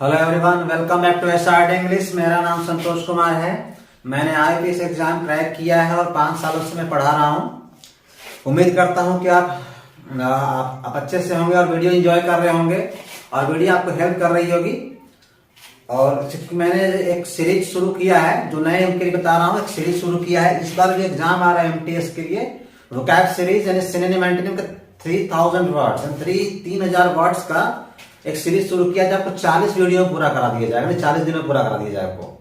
Hello everyone, welcome back to S art English. मेरा नाम संतोष कुमार है। मैंने आईपीएस एग्जाम क्रैक किया है और 5 सालों से मैं पढ़ा रहा हूँ। उम्मीद करता हूँ कि आप अच्छे से होंगे और वीडियो एंजॉय कर रहे होंगे और वीडियो आपको हेल्प कर रही होगी। और मैंने एक सीरीज शुरू किया है, जो नए उनके लिए बता रहा हूँ। एक सीरीज शुरू किया है। इस बार जो एग्जाम आ रहा है एमटीएस के लिए, वोकैब सीरीज यानी सिनोनिम एंटोनिम का 3000 वर्ड्स 3000 वर्ड्स का एक सीरीज शुरू किया है। आपको 40 वीडियो पूरा करा दिया जाएगा, 40 दिन में पूरा करा दिया जाएगा आपको।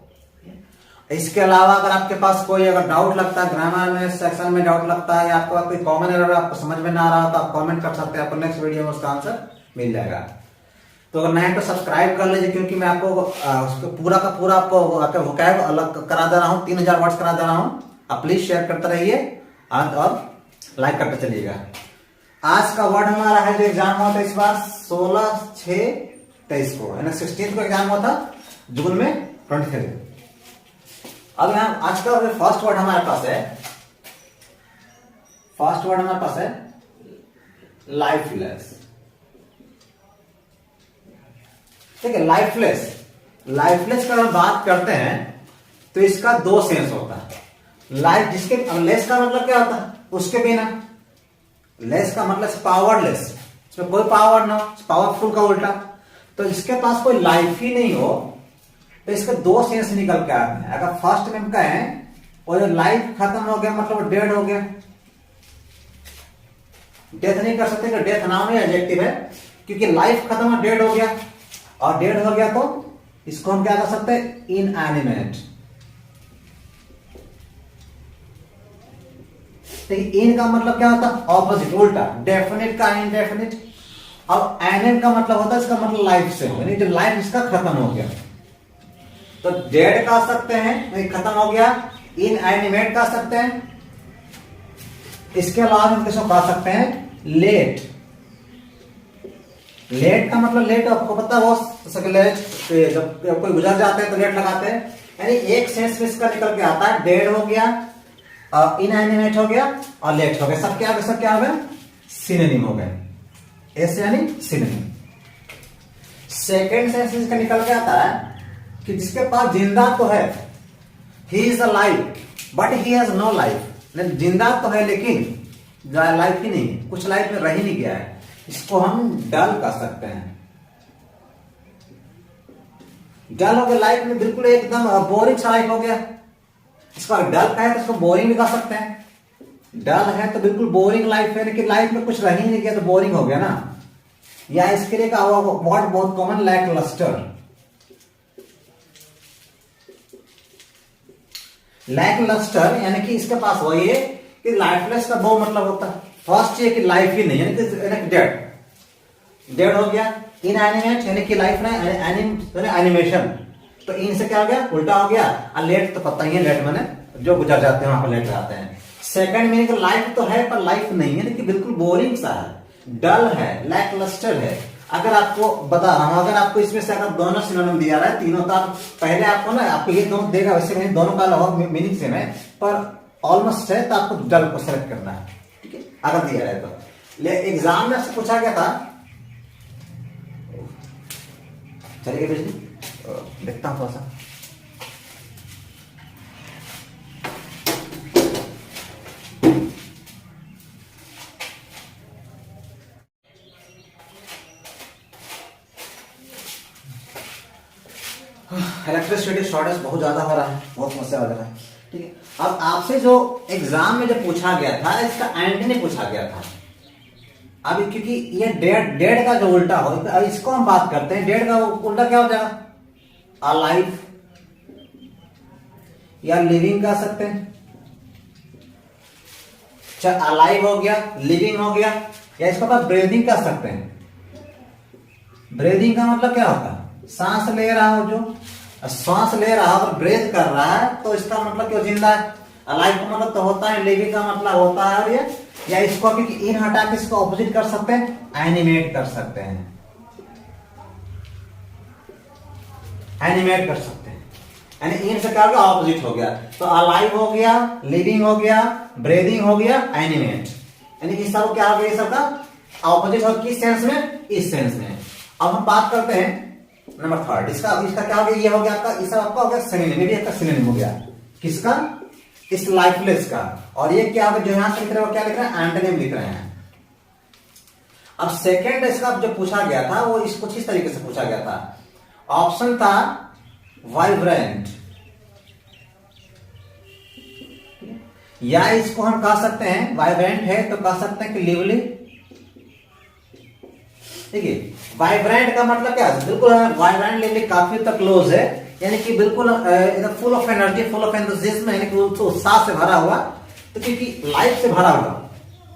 इसके अलावा अगर आपके पास कोई अगर डाउट लगता है, ग्रामर में सेक्शन में डाउट लगता है या आपको कोई कॉमन एरर आपको समझ में ना आ रहा हो, तो आप कमेंट कर सकते हैं। आपको नेक्स्ट वीडियो में उसका आंसर मिल जाएगा। तो अगर नए तो सब्सक्राइब कर लीजिए, क्योंकि मैं आपको पूरा का पूरा आपको वोकैब अलग करा दे रहा हूँ। 3000 वर्ड्स करा दे रहा हूँ। आप प्लीज शेयर करते रहिए और लाइक करते चलिएगा। आज का वर्ड हमारा है, जो एग्जाम हुआ था इस बार 16/6/23 को, यानी 16 को एग्जाम हुआ था, जून में 23। अब यहाँ आज का फर्स्ट वर्ड हमारे पास है लाइफलेस। ठीक है, लाइफलेस का हम बात करते हैं तो इसका 2 सेंस होता है। लाइफ जिसके लेस का मतलब क्या होता है, उसके बिना। लेस का मतलब पावरलेस, इसमें कोई पावर ना हो, पावरफुल का उल्टा। तो इसके पास कोई लाइफ ही नहीं हो तो इसके 2 सेंस निकल के आते हैं। अगर फर्स्ट में हम कहें और लाइफ खत्म हो गया मतलब डेड हो गया। डेथ नहीं कर सकते कि डेथ नाउन है, एडजेक्टिव है, क्योंकि लाइफ खत्म और डेड हो गया। और डेड हो गया तो इसको हम क्या कर सकते हैं, इनएनिमेट। इन का मतलब क्या होता है, ऑपोजिट, उल्टा। डेफिनेट का इनडेफिनेट। अब एनिम का मतलब होता है, इसका मतलब लाइफ से, यानी जो लाइफ इसका खत्म हो गया। तो डेड कह सकते हैं, खत्म हो गया। इनएनिमेट कह सकते हैं। इसके अलावा हम किसको कह सकते हैं, लेट। लेट का मतलब लेट आपको पता है, वो लेट जब कोई गुजर जाते हैं तो लेट लगाते हैं। यानी एक सेंस में इसका निकल के आता है, डेड हो गया, इनएनिमेट हो गया और लेट हो गया। सब क्या हो गया, सिनोनिम हो गए। ऐसे यानी सिनोनिम। सेकेंड सेंस इसका निकल के आता है कि जिसके पास जिंदा तो है, he is alive but he has no life. जिंदा तो है लेकिन लाइफ ही नहीं, कुछ लाइफ में रह ही नहीं गया है। इसको हम डल कह सकते हैं। डल हो गया, लाइफ में बिल्कुल एकदम बोरिंग सा लाइफ हो गया। इसका डल का है तो इसको बोरिंग भी कह सकते हैं। डल है तो बिल्कुल बोरिंग लाइफ है, लेकिन लाइफ में कुछ रह ही नहीं गया तो बोरिंग हो गया ना। या इसके लिए का वर्ड बहुत common, lacklustre. Lacklustre यानी कि इसके पास वही है कि लाइफलेस का 2 मतलब होता है। फर्स्ट ये कि लाइफ ही नहीं, यानी कि डेड हो गया। इनएनिमेट यानी कि लाइफ नहीं, एनिमेशन। तो इनसे क्या हो गया, उल्टा हो गया। और लेट तो पता ही है, लेट माने जो गुजर जाते हैं वहां पर लेट जाते हैं। सेकंड मीनिंग लाइफ तो है पर लाइफ नहीं है, लेकिन बिल्कुल बोरिंग सा है, डल है, लैक लस्टर है। अगर आपको बता रहा हूं, अगर आपको इसमें से अगर दोनों सिनोनिम दिया रहा है, तीनों का पहले आपको ना, आपको ये दोनों देगा, वैसे दोनों का अलग मीनिंग सेम है पर ऑलमोस्ट है, तो आपको डल को सेलेक्ट करना है। ठीक है, अगर दिया रहा है तो। एग्जाम में आपसे पूछा गया था, चलिए बिजली देखता हूं थोड़ा सा। इलेक्ट्रिसिटी शॉर्टेज बहुत ज्यादा हो रहा है, बहुत समस्या हो रहा है। ठीक है, अब आपसे जो एग्जाम में जो पूछा गया था, इसका एंड में पूछा गया था। अब क्योंकि ये डेड का जो उल्टा हो, इसको हम बात करते हैं। डेड का उल्टा क्या हो जाएगा, अलाइव या लिविंग कह सकते हैं। अलाइव हो गया, लिविंग हो गया, या इसको आप ब्रीदिंग कह सकते हैं। ब्रीदिंग का मतलब क्या होता है, सांस ले रहा हो, जो सांस ले रहा और ब्रेथ कर रहा है, तो इसका मतलब क्यों जिंदा है। अलाइव का मतलब तो होता है, लिविंग का मतलब होता है। और ये या इसको क्योंकि इन हटा के इसको ऑपोजिट कर सकते हैं, एनिमेट कर सकते हैं। एनिमेट कर सकते हैं, यानी इन से क्या हो गया, ऑपोजिट हो गया। तो अलाइव हो गया, लिविंग हो गया, ब्रीदिंग हो गया, एनिमेट। यानी इस सब क्या हो गया, सबका ऑपोजिट हो किस सेंस में, इस सेंस में। अब हम बात करते हैं नंबर थर्ड। इसका इसका क्या हो गया, ये हो गया आपका, इसका आपका हो गया सिनोनिम, ये भी आपका सिनोनिम हो गया किसका, इस लाइफलेस का। और ये क्या जो यहां से लिख रहे हो, क्या लिख रहे हैं, एंटोनिम लिख रहे हैं। अब सेकेंड इसका जो पूछा गया था वो इस कुछ इस तरीके से पूछा गया था। ऑप्शन था वाइब्रेंट, या इसको हम कह सकते हैं, वाइब्रेंट है तो कह सकते हैं कि लिवली। देखिए वाइब्रेंट का मतलब क्या है, बिल्कुल वाइब्रेंट लिवली काफी तक क्लोज है, यानी कि बिल्कुल full of energy, full of enthusiasm, यानी कि उत्साह से भरा हुआ, तो क्योंकि लाइफ से भरा हुआ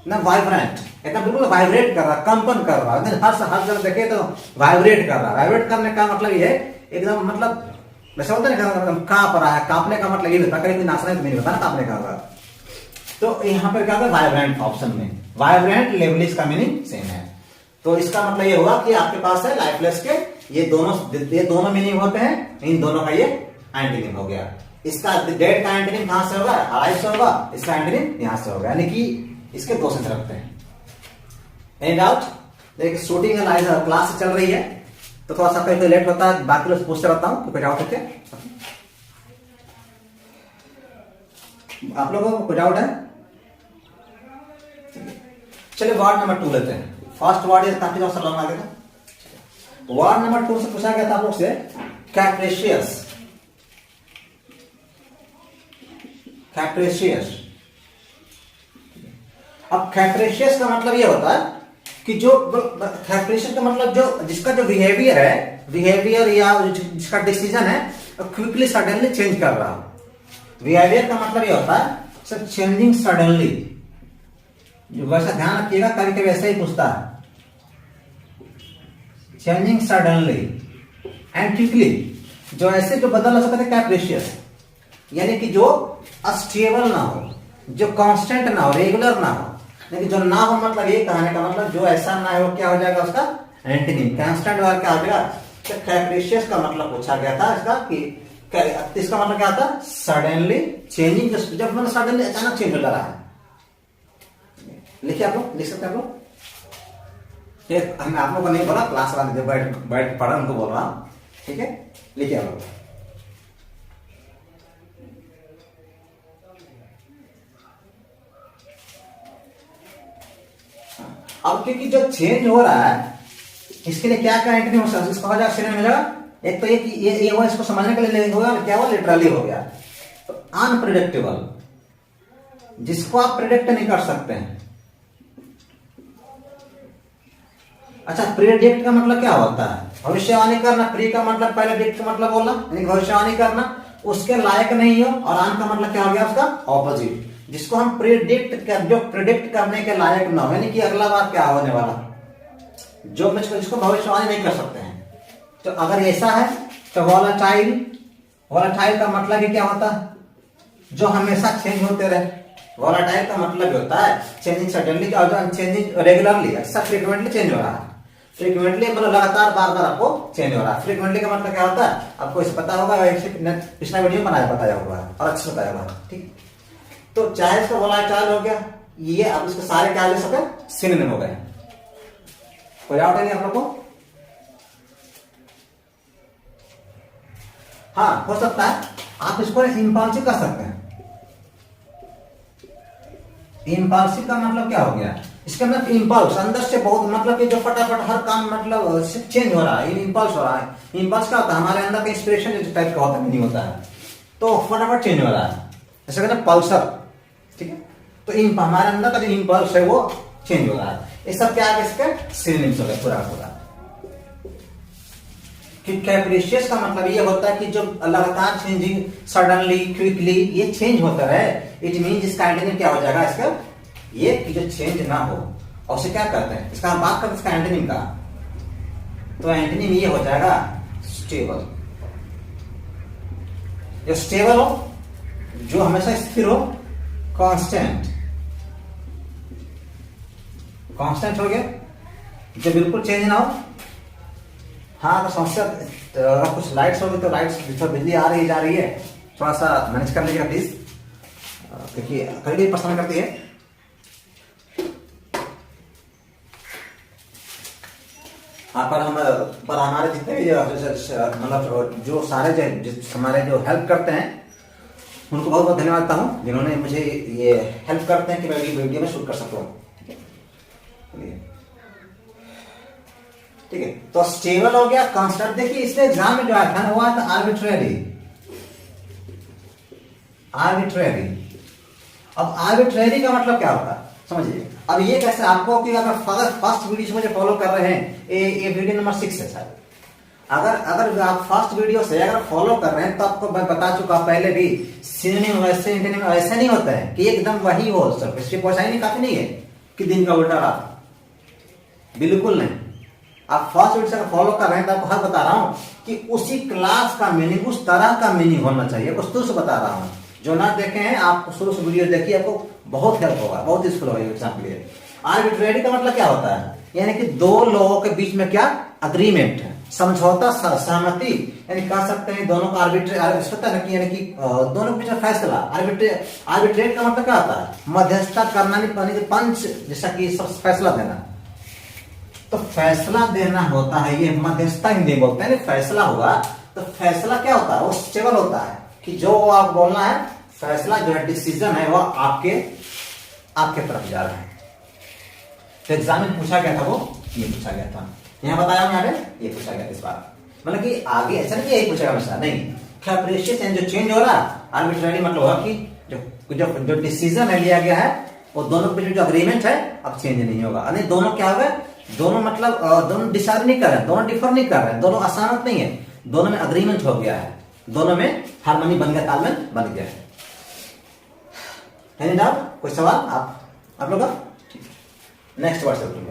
ना, वाइब्रेंट एकदम बिल्कुल वाइब्रेट कर रहा, कंपन कर रहा है, हर जगह देखे तो वाइब्रेट कर रहा है। वाइब्रेट करने का मतलब ये है एकदम, मतलब वैसे होता है ना, कांप रहा है, कांपने का मतलब ये होता है, कहीं नाचने तो नहीं होता ना, कांपने का। तो यहाँ पर क्या होगा, वाइब्रेंट ऑप्शन में, वाइब्रेंट लिवली का मीनिंग सेम है। तो इसका मतलब ये हुआ कि आपके पास है लाइफलेस के ये दोनों मीनिंग होते हैं, इन दोनों का ये एंटोनिम हो गया। इसका डेड का एंटोनिम कहां से होगा, अलाइव से होगा, इसका एंटोनिम यहां से होगा, यानी कि इसके दो सेंस रखते हैं। Any doubt? देखिए शूटिंग क्लास चल रही है तो थोड़ा सा कहीं लेट होता है, बाकी लोग पूछते रहता हूं, कोई डाउट है? आप लोगों को कोई डाउट है? चलिए वर्ड नंबर 2 लेते हैं। फर्स्ट वर्ड ये काफी ज्यादा लंबा आ गया था। वर्ड नंबर 2 से पूछा गया था आप लोग से कैप्रेशियस। कैप्रेशियस, अब कैप्रेशियस का मतलब ये होता है कि जो कैप्रेशियस का मतलब जो जिसका जो बिहेवियर है, बिहेवियर या जिसका डिसीजन है क्विकली सडनली चेंज कर रहा। बिहेवियर का मतलब ये होता है सर चेंजिंग सडनली, जो वैसा ध्यान रखिएगा, कभी कभी ऐसे ही पूछता है, चेंजिंग सडनली एंड क्विकली, जो ऐसे जो बदल सकते हैं कैप्रेशियस, यानी कि जो अस्टेबल ना हो, जो कांस्टेंट ना हो, रेगुलर ना हो, लेकिन जो ना हो मतलब ये कहने का मतलब जो ऐसा ना हो, क्या हो जाएगा उसका एंटोनिम, कांस्टेंट और क्या हो जाएगा। तो कैप्रेशियस का मतलब पूछा गया था इसका कि इसका मतलब क्या था, सडनली चेंजिंग, जब मतलब सडनली अचानक चेंज हो जा रहा है। लिखिए आप लोग, लिख सकते हैं आप लोग। हमने आप लोगों को नहीं बोला, क्लास वाले जो बैठ पढ़ा उनको बोल रहा हूं, ठीक है? लिखिए आप लोग। अब क्योंकि जो चेंज हो रहा है इसके लिए क्या क्या एंटोनिम हो सकता है, इसका हो जाएगा सिनोनिम मिलेगा। एक तो ये हुआ, इसको समझने के लिए होगा क्या हुआ, लिटरली हो गया। तो अनप्रेडिक्टेबल, जिसको आप प्रेडिक्ट नहीं कर सकते हैं। अच्छा प्रेडिक्ट का मतलब क्या होता है, भविष्यवाणी करना। प्री का मतलब पहले, डिक्ट का मतलब बोलना, यानी भविष्यवाणी करना, उसके लायक नहीं हो। और आन का मतलब क्या हो गया उसका ऑपोजिट, जिसको हम जो प्रेडिक्ट करने के लायक ना हो, यानी कि अगला बार क्या होने वाला, जो जिसको भविष्यवाणी नहीं कर सकते हैं। तो अगर ऐसा है तो वॉलेटाइल, वॉलेटाइल का मतलब ही क्या होता है, जो हमेशा चेंज होते रहे। वॉलेटाइल का मतलब होता है चेंजिंग सडनली, और चेंजिंग रेगुलरली, ऐसा फ्रीक्वेंटली चेंज हो रहा है। फ्रीक्वेंटली मतलब लगातार बार बार आपको चेंज हो रहा है। फ्रीक्वेंटली का मतलब क्या होता है, आपको इसे पता होगा, पिछला वीडियो बताया होगा और अच्छे से बताया होगा, ठीक। तो चाहे इसका वॉलेटाइल हो गया ये, अब इसके सारे क्या ले सकते, सिनोनिम हो गए। कोई डाउट नहीं आप लोग को? हाँ हो सकता है आप इसको इंपल्सिव कर सकते हैं। इंपल्सिव का मतलब क्या हो गया, इसका मतलब इंपल्स, अंदर से बहुत, मतलब कि जो फटाफट हर काम मतलब चेंज हो रहा है, इंपल्स हो रहा है। इंपल्स क्या होता है, हमारे अंदर का इंस्पिरेशन जो टाइप का होता है, नहीं होता है, तो फटाफट चेंज हो रहा है, जैसे कहते हैं पल्सर, ठीक है। तो हमारे अंदर का जो इंपल्स है वो चेंज हो रहा है। ये सब क्या है, इसके सिनोनिम्स हो गए पूरा पूरा। कैप्रिशियस का मतलब ये होता है कि जो लगातार चेंजिंग, सडनली, क्विकली, ये चेंज होता है। इट मीन इसका एंटोनिम क्या हो जाएगा, इसका ये कि जो चेंज ना हो। और उसे क्या कहते हैं, इसका हम बात करते हैं इसका एंटोनिम का, तो एंटोनिम ये हो जाएगा स्टेबल। जो स्टेबल हो, जो हमेशा स्थिर हो, कांस्टेंट, कांस्टेंट हो गया, जो बिल्कुल चेंज ना हो। हाँ तो समस्या, अगर कुछ लाइट्स होगी तो लाइट्स, बिजली आ रही जा रही है, थोड़ा सा मैनेज कर लीजिएगा प्लीज, क्योंकि कभी पसंद करती है। हाँ पर हम पर हमारे जितने भी मतलब जो सारे हमारे जो हेल्प करते हैं उनको बहुत बहुत धन्यवाद देता हूँ, जिन्होंने मुझे ये हेल्प करते हैं कि मैं वीडियो में शूट कर सकूँ। ठीक है, तो स्टेबल हो गया, कांस्टेंट। देखिए इसमें एग्जाम में जो आया था ना, हुआ था आर्बिट्रेरी। अब आर्बिट्रेरी का मतलब क्या होता है समझिए। अब ये कैसे आपको कि अगर फर्स्ट वीडियो से मुझे फॉलो कर रहे हैं, ये वीडियो नंबर 6 है शायद। अगर आप फर्स्ट वीडियो से अगर फॉलो कर रहे हैं तो आपको मैं बता चुका पहले भी, सिनोनिम वैसे एंटोनिम ऐसे नहीं होता है कि एकदम वही हो। सर हिस्ट्री पहुंचाई नहीं, काफी नहीं है कि दिन का उल्टा रात, बिल्कुल नहीं। आप फर्स्ट वीडियो से फॉलो कर रहे हैं तो आपको हर बता रहा हूं कि उसी क्लास का मीनिंग, उस तरह का मीनिंग होना चाहिए, कुछ शुरू से बता रहा हूं। जो ना देखे हैं आप शुरू से वीडियो देखिए, आपको बहुत हेल्प होगा, बहुत यूजफुल होगा एग्जाम के लिए। आर्बिट्रेरी का मतलब क्या होता है, यानी कि दो लोगों के बीच में क्या अग्रीमेंट है, समझौता, सहमति, यानी कह सकते हैं दोनों का आर्बिट्रेट, यानी कि दोनों के बीच में फैसला। आर्बिट्रेट का मतलब क्या होता है, मध्यस्थता करना, नहीं पंच, जैसा कि फैसला देना। तो फैसला देना होता है, ये मध्यस्थता हिंदी बोलते हैं। फैसला हुआ तो फैसला क्या होता है, वो स्टेबल होता है कि जो आप बोलना है, फैसला जो है, डिसीजन है, वो आपके तरफ जा रहा है। तो एग्जाम में पूछा गया था, वो ये पूछा गया था, यहाँ बताया मैंने, ये पूछा गया इस बार। मतलब कि आगे ऐसा नहीं यही पूछेगा हमेशा, नहीं। कैप्रिशियस जो चेंज हो रहा है, आर्बिट्रेरी मतलब होगा कि जो डिसीजन है लिया गया है, वो दोनों के बीच जो अग्रीमेंट है अब चेंज नहीं होगा। नहीं, दोनों क्या हो गए, दोनों मतलब दोनों डिसाइड नहीं कर रहे हैं, दोनों डिफर नहीं कर रहे हैं, दोनों असहमत नहीं है, दोनों में अग्रीमेंट हो गया है, दोनों में हार्मनी बन गया, तालमेल बन गया है। एनी डाउट, कोई सवाल आप लोग का? नेक्स्ट वर्ड से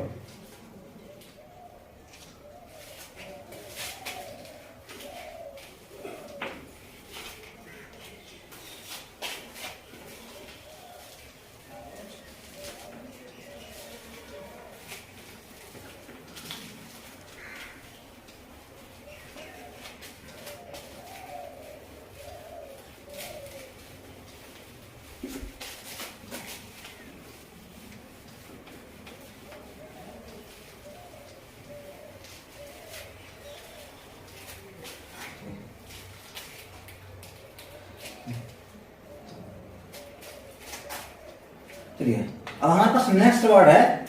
चलिए, अब हमारे पास नेक्स्ट वर्ड है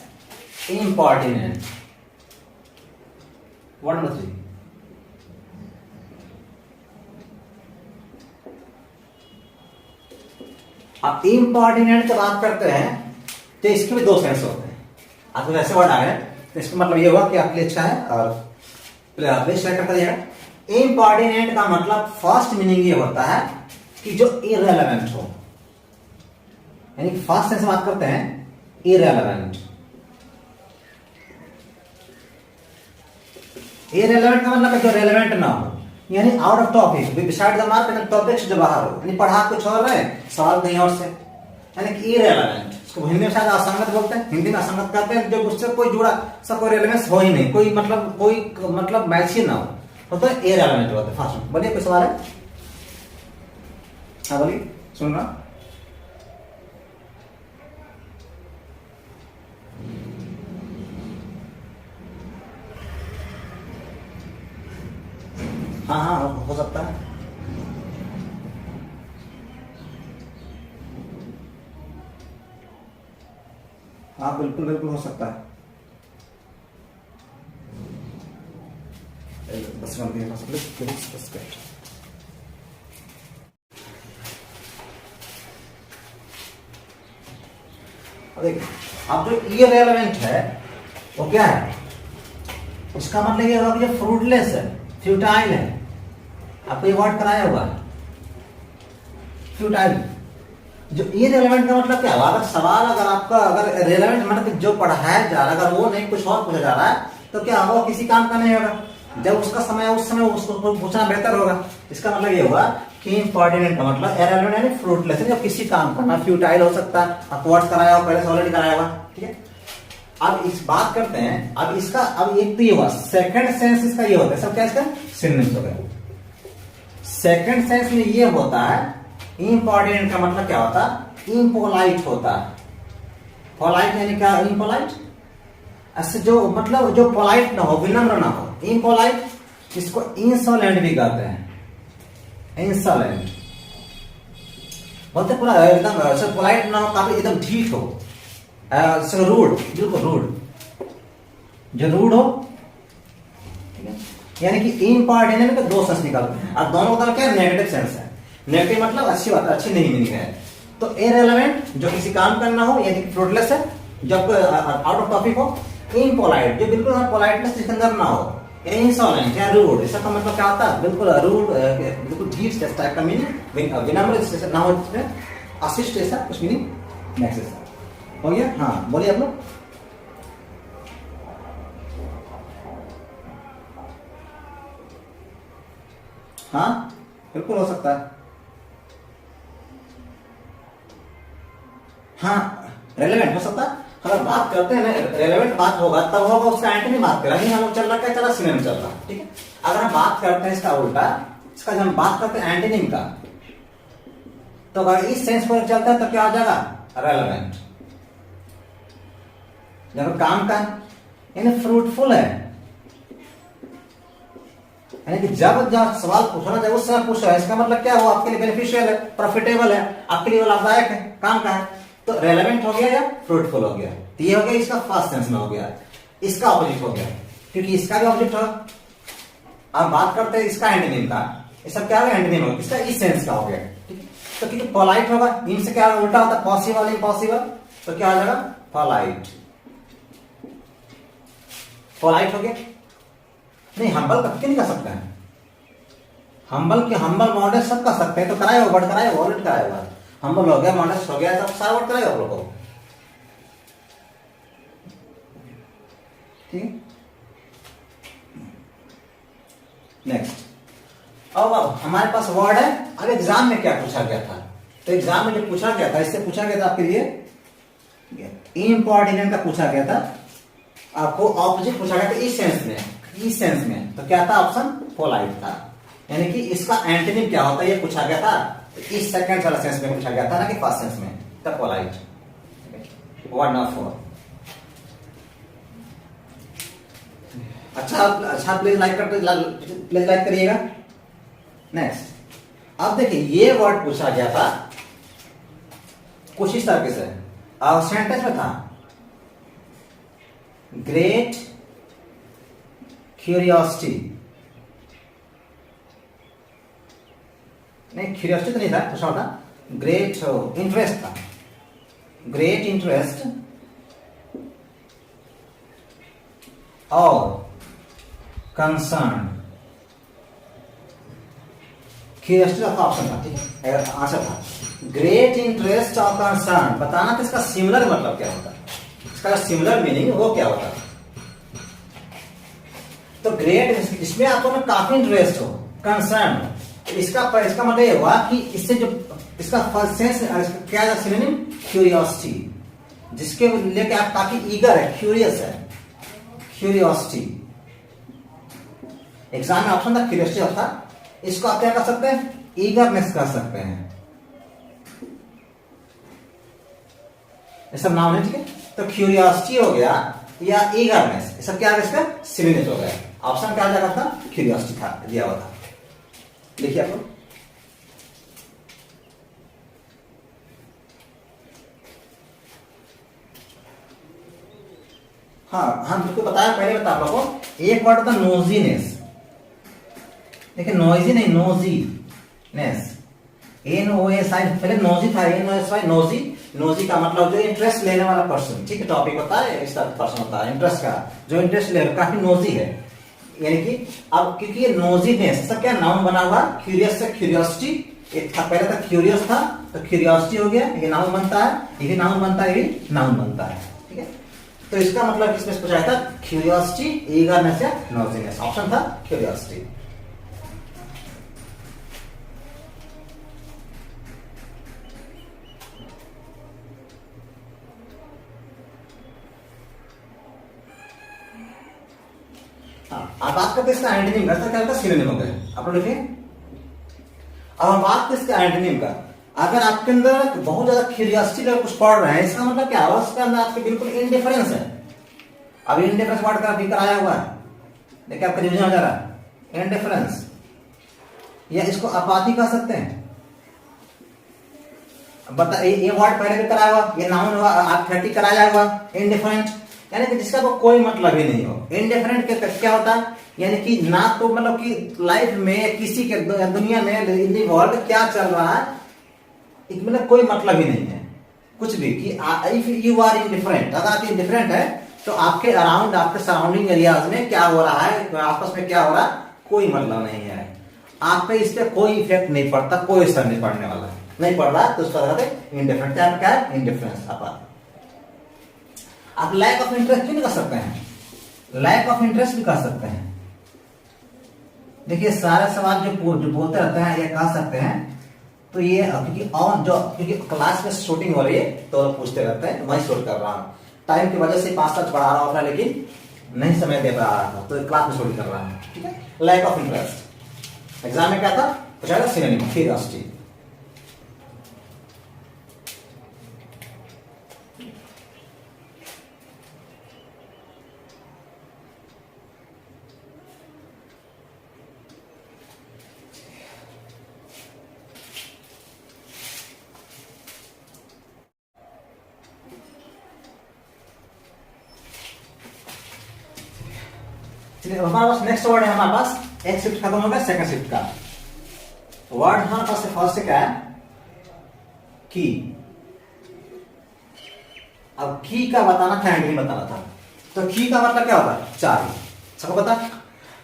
इम्पॉर्टिनेंट। Word number 3। अब इम्पॉर्टिनेंट की बात करते हैं तो इसके भी दो सेंस होते हैं। आपको वैसे वर्ड आ गए तो इसका मतलब ये हुआ कि आपके लिए अच्छा है, और प्लीज सेलेक्ट कर दिया। इम्पॉर्टिनेंट का मतलब फर्स्ट मीनिंग ये होता है कि जो इररेलेवेंट हो, यानी फर्स्ट सेंस बात करते हैं इररेलेवेंट। इररेलेवेंट का मतलब जो रेलेवेंट ना हो, यानी out of topic, beside the mark, topic से जो बाहर हो, यानी पढ़ा कुछ और रहे, सवाल कहीं और से, यानी कि इररेलेवेंट। इसको हिंदी में शायद असंगत बोलते हैं, हिंदी में असंगत कहते हैं, जो उससे कोई जुड़ा सब कोई रेलेवेंस हो ही नहीं, कोई मतलब मैच ही ना हो, तो इररेलेवेंट होता है फर्स्ट में। बोलिए, कोई सवाल है? हाँ बोलिए, सुन रहा। हाँ हाँ, हो सकता है। हाँ बिल्कुल बिल्कुल हो सकता है। 10 देखिए, अब जो इररेलेवेंट है वो क्या है, इसका मतलब ये होगा कि जो फ्रूटलेस है, फ्यूटाइल है। आपको ये वर्ड कराया होगा, फ्यूटाइल। जो इररेलेवेंट का मतलब क्या है, अगर सवाल अगर रेलेवेंट मतलब जो पढ़ाया जा रहा है, अगर वो नहीं कुछ और पूछा जा रहा है तो क्या होगा, किसी काम का नहीं होगा। जब उसका समय उस समय उसको पूछना बेहतर होगा। इसका मतलब ये होगा कि इम्पॉर्टेंट का मतलब इररेलेवेंट यानी फ्रूटलेस, जब किसी काम का ना, फ्यूटाइल हो सकता है। आपको वर्ड कराया होगा, पहले से ऑलरेडी कराया होगा, ठीक है। अब इस बात करते हैं, अब इसका अब एक तो ये हुआ, सेकंड सेंस इसका ये होता है, सब क्या इसका सिनोनिम्स हो गए। सेकंड सेंस में ये होता है, इम्पॉर्टेंट का मतलब क्या होता है, इम्पोलाइट होता है। पोलाइट यानी क्या, इम्पोलाइट, ऐसे जो मतलब जो पोलाइट ना हो, विनम्र ना हो, इम्पोलाइट इसको इंसोलेंट भी कहते हैं, इंसोलेंट बोलते पूरा एकदम पोलाइट ना हो, काफी एकदम ढीठ हो, रूड, बिल्कुल रूड, जो रूड हो, यानी कि इम्पॉर्टेंट में दो सेंस निकालते हैं और दोनों का क्या नेगेटिव सेंस है। नेगेटिव मतलब अच्छी बात, अच्छी नहीं मीनिंग है। तो इररिलेवेंट जो किसी काम करना हो, यानी कि फ्रूटलेस है, जब आउट ऑफ टॉपिक हो। इम्पोलाइट जो बिल्कुल पोलाइटनेस जिसके अंदर ना हो। इंसोलेंट या रूड, इसका का मतलब क्या होता है, बिल्कुल रूड, बिल्कुल ढीठ टाइप का मीनिंग, विनम्र जैसे ना हो, अशिष्ट ऐसा कुछ मीनिंग नेक्स्ट हो गया। हाँ बोलिए आप लोग। हाँ बिल्कुल हो सकता है। हाँ रेलेवेंट हो सकता है। अगर बात करते हैं ना, रेलेवेंट बात होगा तब होगा, उसका एंटोनिम बात करें। हम लोग चल रहा क्या, चला सिनोनिम चल रहा, ठीक है। अगर हम बात करते हैं इसका उल्टा, इसका जब हम बात करते हैं एंटोनिम का, तो अगर इस सेंस पर चलता है तो क्या हो जाएगा, रेलेवेंट। जब काम का यानी फ्रूटफुल है, यानी कि जब सवाल पूछना चाहिए उस समय पूछो, इसका मतलब क्या हो, आपके लिए बेनिफिशियल है, प्रॉफिटेबल है, आपके लिए लाभदायक है, काम का है। तो रेलेवेंट हो गया या फ्रूटफुल हो गया, तो ये हो गया इसका फर्स्ट सेंस में हो गया। इसका ऑपोजिट हो गया, क्योंकि इसका भी ऑपोजिट होगा। अब बात करते हैं इसका एंटोनिम का, ये सब क्या होगा, एंटोनिम होगा, इसका इस सेंस का हो गया, ठीक है। तो क्योंकि पोलाइट होगा, इनसे क्या उल्टा होता है, पॉसिबल इम्पॉसिबल, तो क्या हो जाएगा, पोलाइट। पोलाइट हो गया। नहीं, हम्बल कब नहीं कर सकते हैं, हम्बल के हम्बल मॉडेस्ट सब कर सकते हैं। तो कराए, वर्ड कराए, वर्ड कराए, हम्बल हो गया, मॉडेस्ट हो गया, सब सारा वर्ड कराए आप लोग को, ठीक है। नेक्स्ट, अब हमारे पास वर्ड है। अब एग्जाम में क्या पूछा गया था, तो एग्जाम में जो पूछा गया था, इससे पूछा गया था आपके लिए इम्पॉर्टेंट का पूछा गया था, आपको ऑपोजिट पूछा गया था इस सेंस में, इस सेंस में। तो क्या था, ऑप्शन पोलाइट था, यानी कि इसका एंटोनिम क्या होता है ये पूछा गया था। इस सेकंड वाला सेंस में पूछा गया था ना, कि फर्स्ट सेंस में, तब पोलाइट। Word number 4। अच्छा प्लीज लाइक करिएगा। नेक्स्ट, अब देखिए ये वर्ड पूछा गया था कुछ इस तरीके से, और सेंटेंस में था ग्रेट क्यूरियोसिटी, नहीं क्यूरियोसिटी तो नहीं था, पूछा था ग्रेट इंटरेस्ट था, ग्रेट इंटरेस्ट और कंसर्न। क्यूरियोसिटी का ऑप्शन था, ठीक है, आंसर था ग्रेट इंटरेस्ट और कंसर्न। बताना था इसका सिमिलर मतलब क्या होता है, इसका सिमिलर मीनिंग वो क्या होता है। तो ग्रेट, इसमें आपको ना काफी इंटरेस्ट हो, कंसर्न हो, इसका मतलब ये हुआ कि इससे जो इसका फर्स्ट सेंस क्या है, सिनोनिम क्यूरियोसिटी, जिसके लेके आप काफी ईगर है, क्यूरियस है, क्यूरियोसिटी। एग्जाम में ऑप्शन था क्यूरियोसिटी था, इसको आप क्या कर सकते हैं, ईगरनेस कर सकते हैं, ये सब नाम है, ठीक है। तो क्यूरियोसिटी हो गया या ईगरनेस, ये सब क्या है, इसका सिनोनिम हो गया। ऑप्शन क्या जगह था, क्यूरियोसिटी था दिया हुआ था, लिखिए आप लोग। हाँ हम बिल्कुल बताया, पहले बता आप लोगों को। एक वर्ड था नोजीनेस, देखिए नोइजी नहीं, नोजीनेस, NOSI, पहले नोजी था, NOSI, नोजी। नोजी का मतलब जो इंटरेस्ट लेने वाला पर्सन, ठीक है, टॉपिक होता है, इस तरह पर्सन होता है, इंटरेस्ट का जो इंटरेस्ट ले, काफी नोजी है, यानी कि अब क्योंकि ये नोजीनेस सब क्या नाउन बना हुआ, क्यूरियस से क्यूरियोसिटी, एक था पहले था क्यूरियस था, तो क्यूरियोसिटी हो गया, ये नाउन बनता है, ये भी नाउन बनता है, ये भी नाउन बनता है, ठीक है। तो इसका मतलब इसमें पूछा था क्यूरियोसिटी, ईगरनेस या नोजीनेस, ऑप्शन था क्यूरियोसिटी। अब बात करते हैं इसका एंटोनिम का, क्या होता है, सिनोनिम हो गया, आप लोग लिखिए। अब हम बात करते हैं इसका एंटोनिम का। अगर आपके अंदर बहुत ज्यादा क्यूरियोसिटी लेकर कुछ पढ़ रहे हैं, इसका मतलब क्या है, उसके अंदर आपके बिल्कुल इंडिफरेंस है। अब इंडिफरेंस वर्ड का भी कराया हुआ है, देखिए आपका रिविजन हो जा रहा है। इंडिफरेंस या इसको अपाथी कह सकते हैं। बता ये वर्ड पहले भी कराया हुआ, ये नाउन हुआ, आप 30 कराया हुआ। इंडिफरेंट यानी कि जिसका कोई मतलब ही नहीं हो। इंडिफरेंट के क्या होता है, यानी कि ना तो मतलब कि लाइफ में किसी के दुनिया में इन दी वर्ल्ड क्या चल रहा है मतलब कोई मतलब ही नहीं है कुछ भी। कि इफ यू आर इंडिफरेंट, अगर आप इंडिफरेंट है तो आपके अराउंड, आपके सराउंडिंग एरियाज में क्या हो रहा है, आपस में क्या हो रहा है, कोई मतलब नहीं है। आप पे इस पे कोई इफेक्ट नहीं पड़ता, कोई असर नहीं पड़ने वाला, नहीं पड़ रहा तो उसका इंडिफरेंट। क्या है इंडिफरेंस। आप लैक ऑफ इंटरेस्ट भी कर सकते हैं, लैक ऑफ इंटरेस्ट भी कर सकते हैं। देखिए सारे सवाल जो बोलते रहते हैं ये कह सकते हैं। तो ये क्योंकि क्लास में शूटिंग हो रही है तो पूछते रहते हैं, मैं शूट कर रहा हूँ। टाइम की वजह से 5 पढ़ा रहा होता लेकिन नहीं समय दे पा रहा था तो क्लास में शूट कर रहा है। ठीक है, लैक ऑफ इंटरेस्ट एग्जाम में क्या था पूछा, सिनोनिम क्यूरियोसिटी। हमारे पास नेक्स्ट वर्ड है, हमारे पास एक शिफ्ट खत्म हो गया, सेकंड शिफ्ट का वर्ड हमारे पास फर्स्ट क्या है, की। अब की का बताना था, एंड नहीं बताना था। तो की का मतलब क्या होता है, चाबी, सबको पता।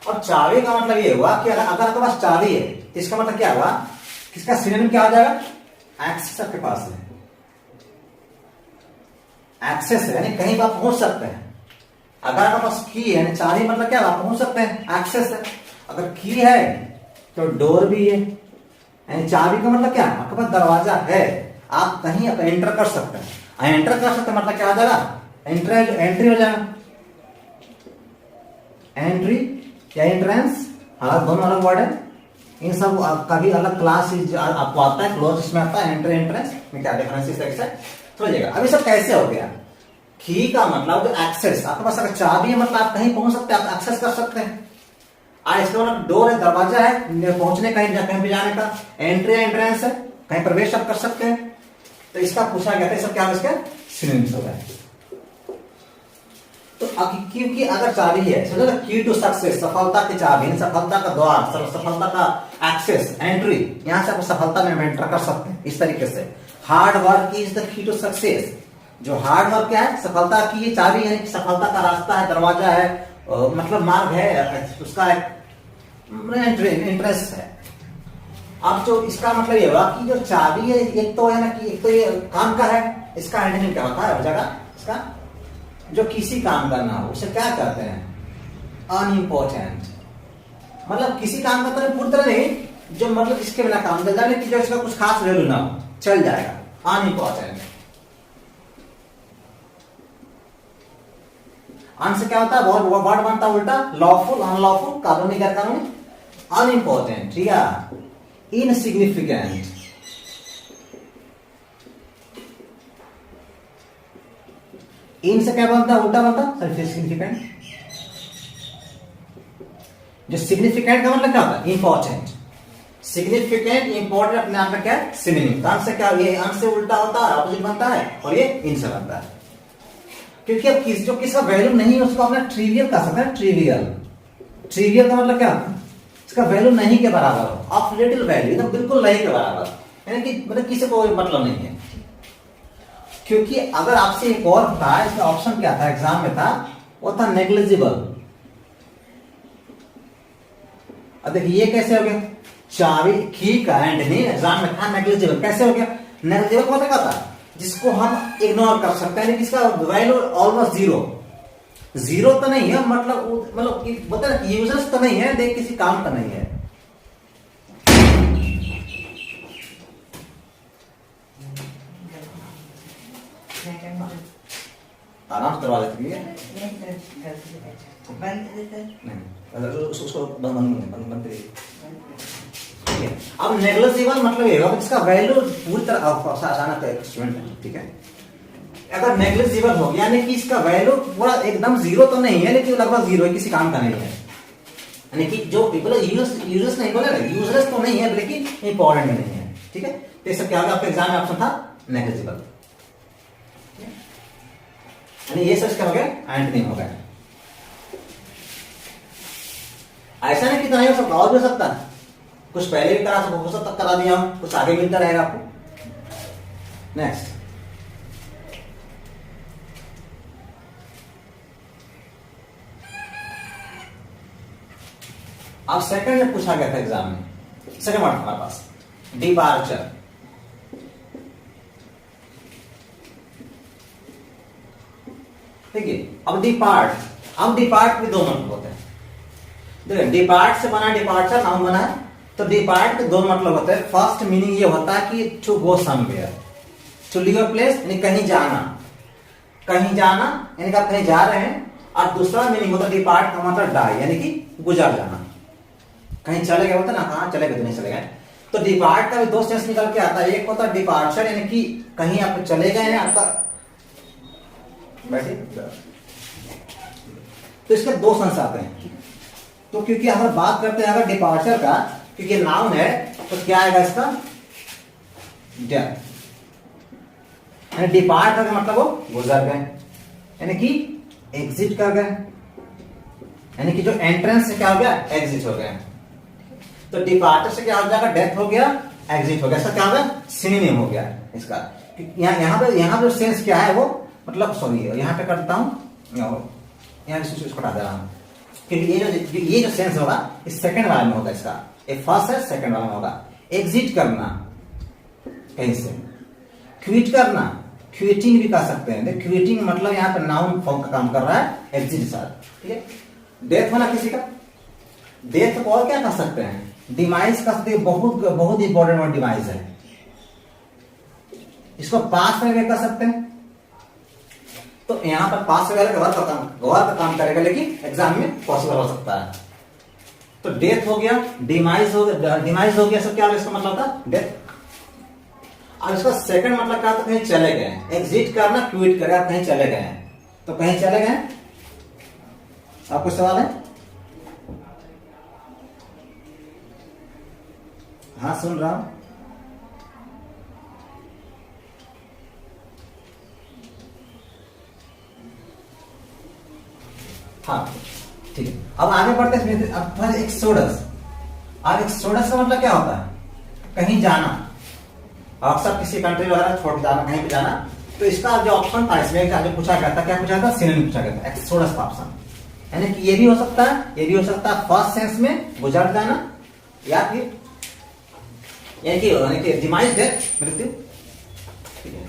और चाबी का मतलब ये हुआ कि अगर आपके पास चाबी है तो इसका मतलब क्या हुआ, इसका सिनोनिम क्या हो जाएगा, एक्सेस। आपके पास है एक्सेस है, यानी कहीं आप पहुंच सकते हैं। अगर आपके पास की है, चाबी मतलब क्या, आप पहुंच सकते हैं, एक्सेस है। अगर की है तो डोर भी है, यानी चाबी का मतलब क्या, आपके पास दरवाजा है, आप कहीं एंटर कर सकते हैं। एंटर कर सकते हैं मतलब क्या हो जाएगा, एंट्री हो जाएगा। एंट्री या एंट्रेंस, हाँ दोनों अलग वर्ड है। इन सब का भी अलग क्लास आपको आता है, क्लोज इसमें आता है। एंट्री एंट्रेंस में क्या डिफरेंस इस तरीके से समझिएगा। अभी सब कैसे हो गया, की का मतलब एक्सेस, आपके पास अगर चाबी है मतलब आप कहीं पहुंच सकते हैं, आप एक्सेस कर सकते हैं। इसके मतलब डोर है, दरवाजा है पहुंचने कहीं भी जाने का। एंट्री एंट्रेंस है, कहीं प्रवेश आप कर सकते हैं। तो इसका पूछा गया था, सब क्या इसका सिनोनिम्स हो गए। तो क्योंकि अगर चाबी है, समझो ना, की टू सक्सेस, सफलता की चाबी, सफलता का द्वार, सफलता का एक्सेस, एंट्री, यहां से आप सफलता में एंटर कर सकते हैं इस तरीके से। Hard work is the key to success. जो हार्ड वर्क क्या है, सफलता की ये चाबी, यानी सफलता का रास्ता है, दरवाजा है, मतलब मार्ग है, उसका इंटरेस्ट है। अब जो इसका मतलब ये हुआ कि जो चाबी है, एक तो है ना कि एक तो ये काम का है, इसका एंटोनिम क्या होता है हो जाएगा, इसका जो किसी काम का ना हो उसे क्या कहते हैं, अनइम्पोर्टेंट। मतलब किसी काम का तो पूरी तरह नहीं, जो मतलब इसके बिना काम चल जाए कि जो इसका कुछ खास वैल्यू ना हो, चल जाएगा, अनइम्पोर्टेंट। अन से क्या होता है, वर्ड बनता है उल्टा, लॉफुल, अनलॉफुल, कानूनी गैर कानूनी, अनइम्पोर्टेंट या इनसिग्निफिकेंट। इन से क्या बनता है, उल्टा बनता है सिग्निफिकेंट। जो सिग्निफिकेंट का मतलब क्या होता है, इंपॉर्टेंट। सिग्निफिकेंट इंपॉर्टेंट अपने आप में क्या है, सिनोनिम। अन से क्या, ये अन से उल्टा होता है, ऑपोजिट बनता है, और ये इन से बनता है। क्योंकि अब जो किसका वैल्यू नहीं है उसको अपना ट्रिवियल कह सकते हैं। ट्रिवियल, ट्रिवियल का मतलब क्या, इसका वैल्यू नहीं के बराबर हो, ऑफ लिटिल वैल्यू, एकदम बिल्कुल नहीं के बराबर, यानी कि मतलब किसी को मतलब नहीं है। क्योंकि अगर आपसे एक और था, इसका ऑप्शन क्या था एग्जाम में था, वो था नेग्लिजिबल। अब देखिए ये कैसे हो गया, चाबी की का एंटोनी एग्जाम में था नेग्लिजिबल, कैसे हो गया, नेग्लिजिबल मतलब क्या था, जिसको हम इग्नोर कर सकते हैं, लेकिन इसका वैल्यू ऑलमोस्ट जीरो, जीरो तो नहीं है, मतलब बता यूजर्स तो नहीं है, देख किसी काम का नहीं है। आराम से करवा देती है, उसको बंद करिए। अब नेग्लिजिबल मतलब ये होगा इसका वैल्यू पूरी तरह अचानक स्टूडेंट है, ठीक है। अगर नेग्लिजिबल हो गया यानी कि इसका वैल्यू पूरा एकदम जीरो तो नहीं है, लेकिन लगभग जीरो है, किसी काम का नहीं है, यानी कि जो पीपल यूजलेस नहीं बोले ना, यूजलेस तो नहीं है लेकिन इंपॉर्टेंट भी नहीं है, ठीक है। तो ये सब क्या होगा आपके एग्जाम में ऑप्शन था नेग्लिजिबल, यानी ये सब क्या हो गया एंटोनिम हो गया। ऐसा नहीं कितना ही हो सकता, और भी हो सकता है, कुछ पहले भी करा हो सकता करा दिया हूं, कुछ आगे मिलता रहेगा आपको। नेक्स्ट अब सेकंड में पूछा गया था एग्जाम में, सेकंड वर्ड हमारे पास डिपार्चर। ठीक है, अब डिपार्ट में दो मतलब होते हैं। देखिए डिपार्ट से बना डिपार्चर, नाउन बना है, तो डिपार्ट के दो मतलब होते हैं। फर्स्ट मीनिंग ये होता है कि to go somewhere, to leave a place, यानी कहीं जाना, यानी कि आप कहीं जा रहे हैं। और दूसरा मीनिंग होता है डिपार्ट का मतलब डाई, यानी कि गुजर जाना, कहीं चले गए होते ना, कहाँ चले गए तो नहीं चले गए। तो डिपार्ट का भी दो सेंस निकल के आता है, एक होता है डिपार्चर यानी कि कहीं आप चले गए हैं, आपका बैठे, तो इसके दो सेंस आते हैं। तो क्योंकि अगर बात करते हैं अगर डिपार्चर का, क्योंकि नाउन है तो क्या आएगा इसका डेथ, डिपार्ट का मतलब वो गुजर गए, यानी कि एग्जिट कर गए, यानी कि जो एंट्रेंस से क्या हो गया एग्जिट हो गया। तो डिपार्चर से क्या हो जाएगा डेथ हो गया, एग्जिट हो गया, इसका क्या हो गया सिनोनिम हो गया इसका। यहाँ पे सेंस क्या है वो मतलब, सॉरी यहाँ पे करता हूं, यहाँ इसको हटा दे रहा हूं, क्योंकि ये जो सेंस होगा इस सेकंड वाले में होगा, इसका एक फर्स्ट है सेकंड वाला में होगा। एग्जिट करना कहीं से, क्विट करना, क्विटिंग भी कर सकते हैं, क्विटिंग मतलब यहाँ पे नाउन फॉर्म का काम कर रहा है एग्जिट साथ, ठीक है। डेथ होना किसी का, डेथ को और क्या कर सकते हैं, डिमाइज कर सकते हैं, बहुत इंपॉर्टेंट वर्ड डिमाइज है, इसको पास्ट में भी कर सकते हैं। तो यहां पर पास्ट वगैरह गौर का काम करेगा, लेकिन एग्जाम में पॉसिबल हो सकता है। तो डेथ हो गया, डिमाइज हो गया, सब क्या इसका मतलब था डेथ। अब इसका सेकंड मतलब क्या था, कहीं चले गए, एग्जिट करना, क्विट करे, आप कहीं चले गए हैं, तो कहीं चले गए। आपको सवाल है? हाँ सुन रहा हूं। हाँ ठीक है, अब आगे बढ़ते हैं। अब एक्सोडस, अब एक्सोडस का मतलब क्या होता है, कहीं जाना, अक्सर किसी कंट्री वगैरह छोड़ जाना, कहीं पे जाना। तो इसका जो ऑप्शन था इसमें जो पूछा गया था, क्या पूछा था, सिनोनिम पूछा गया था, एक्सोडस का ऑप्शन। यानी कि ये भी हो सकता है, फर्स्ट सेंस में गुजर जाना, या फिर यानी कि डिमाइज डेथ, मृत्यु। ठीक है,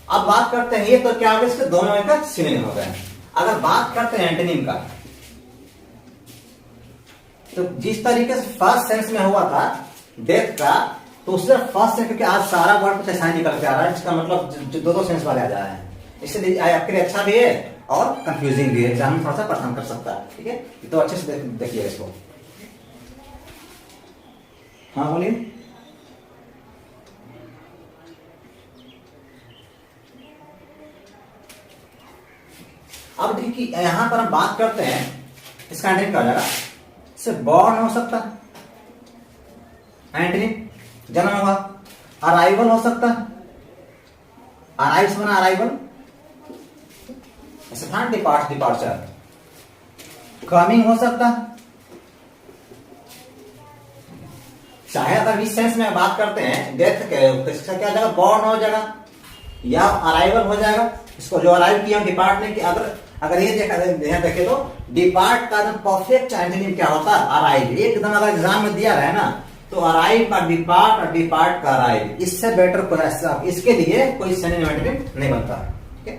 अब बात करते हैं ये तो क्या होगा, इसके दोनों का सिनोनिम हो गया। अगर बात करते हैं एंटोनिम का, तो जिस तरीके से फर्स्ट सेंस में हुआ था डेथ का, तो उससे फर्स्ट सेंस, क्योंकि आज सारा वर्ड कुछ ऐसा निकल के आ रहा है, इसका मतलब जो दो सेंस वाले आ जा रहे हैं, इसलिए आपके लिए अच्छा भी है और कंफ्यूजिंग भी है, एग्जाम में थोड़ा सा परेशान कर सकता है। ठीक है, तो अच्छे से देखिए इसको। हाँ बोलिए। अब देखिए यहां पर हम बात करते हैं, इसका एंटोनिम क्या हो जाएगा, से बॉर्न हो सकता है, एंटोनिम जन्म हुआ। अराइवल हो सकता है, अराइव्स बना अराइवल, ऐसे था डिपार्चर। कमिंग हो सकता है, चाहे अगर इस सेंस में बात करते हैं डेथ के, इसका क्या हो जाएगा, बॉर्न हो जाएगा या अराइवल हो जाएगा। इसको जो अराइव किया डिपार्ट ने, कि अगर ये यहाँ देखे तो डिपार्ट का परफेक्ट एंटोनिम क्या होता है, अराइव। एकदम अगर एग्जाम में दिया रहे ना, तो अराइव का डिपार्ट और डिपार्ट का अराइव, इससे बेटर कोई, इसके लिए कोई सिनोनिम एंटोनिम नहीं बनता। ठीक है,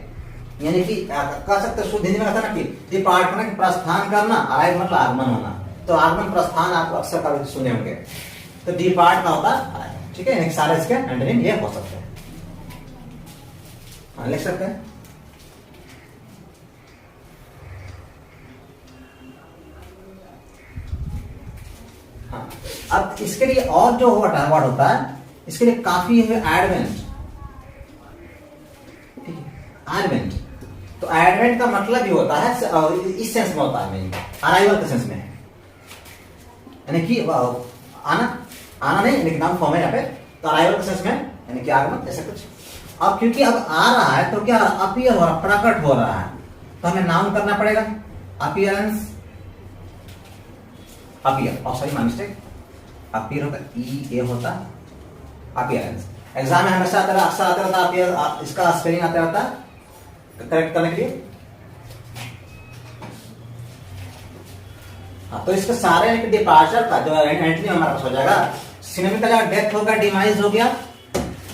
यानी कि कह सकते शुद्ध हिंदी में कहता ना कि डिपार्ट होना कि प्रस्थान करना, अराइव मतलब आगमन होना। तो आगमन प्रस्थान आप अक्सर कभी सुने होंगे, तो डिपार्ट का होता है अराइव। ठीक है, सारे इसके एंटोनिम ये हो सकते हैं, लिख सकते हैं। हाँ, अब इसके लिए और जो वर्ड होता है, इसके लिए काफी है एडवेंट। ठीक है, एडवेंट, तो एडवेंट का मतलब ये होता है, इस सेंस में होता है, अराइवल के सेंस में। यानी कि आना नहीं, यानी कि नाउन फॉर्म है यहाँ पे। तो अराइवल के सेंस में यानी कि आगमन, ऐसा कुछ। अब क्योंकि अब आ रहा है तो क्या अपीयर हो रहा, प्रकट हो रहा है, तो हमें नाउन करना पड़ेगा अपीयरेंस, अपीयर, और सॉरी माय मिस्टेक, अपीयर होता ई ए होता अपीयरेंस। एग्जाम में हमेशा आता रहता, अक्सर आता रहता अपीयर, इसका स्पेलिंग आता रहता करेक्ट करने के लिए। तो इसके सारे डिपार्चर का जो एंट्री हमारे पास हो जाएगा, सिनोनिम का डेथ हो गया, डिमाइज हो गया,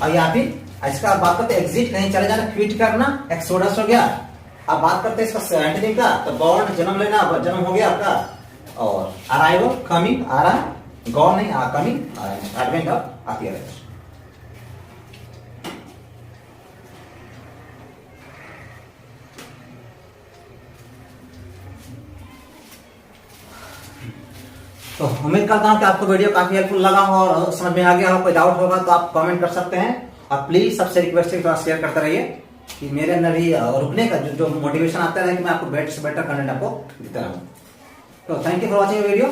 और या फिर इसका बात करते एग्जिट, कहीं चले जाना, क्विट करना, एक्सोडस हो गया। अब बात करते हैं इसका एंटोनिम का, तो बॉर्न जन्म लेना, जन्म हो गया आपका, और अराइवल कमिंग, आ रहा, गॉन नहीं कमिंग, एडवेंट ऑफ अपीयरेंस। तो उम्मीद करता हूं कि आपको वीडियो काफी हेल्पफुल लगा हो और समझ में आ गया हो। कोई डाउट होगा तो आप कमेंट कर सकते हैं, और प्लीज सबसे रिक्वेस्ट है थोड़ा शेयर करते रहिए कि मेरे अंदर भी रुकने का जो मोटिवेशन आता है कि मैं आपको बेटर से बेटर कंटेंट आपको देता रहूं। तो thank you for watching video.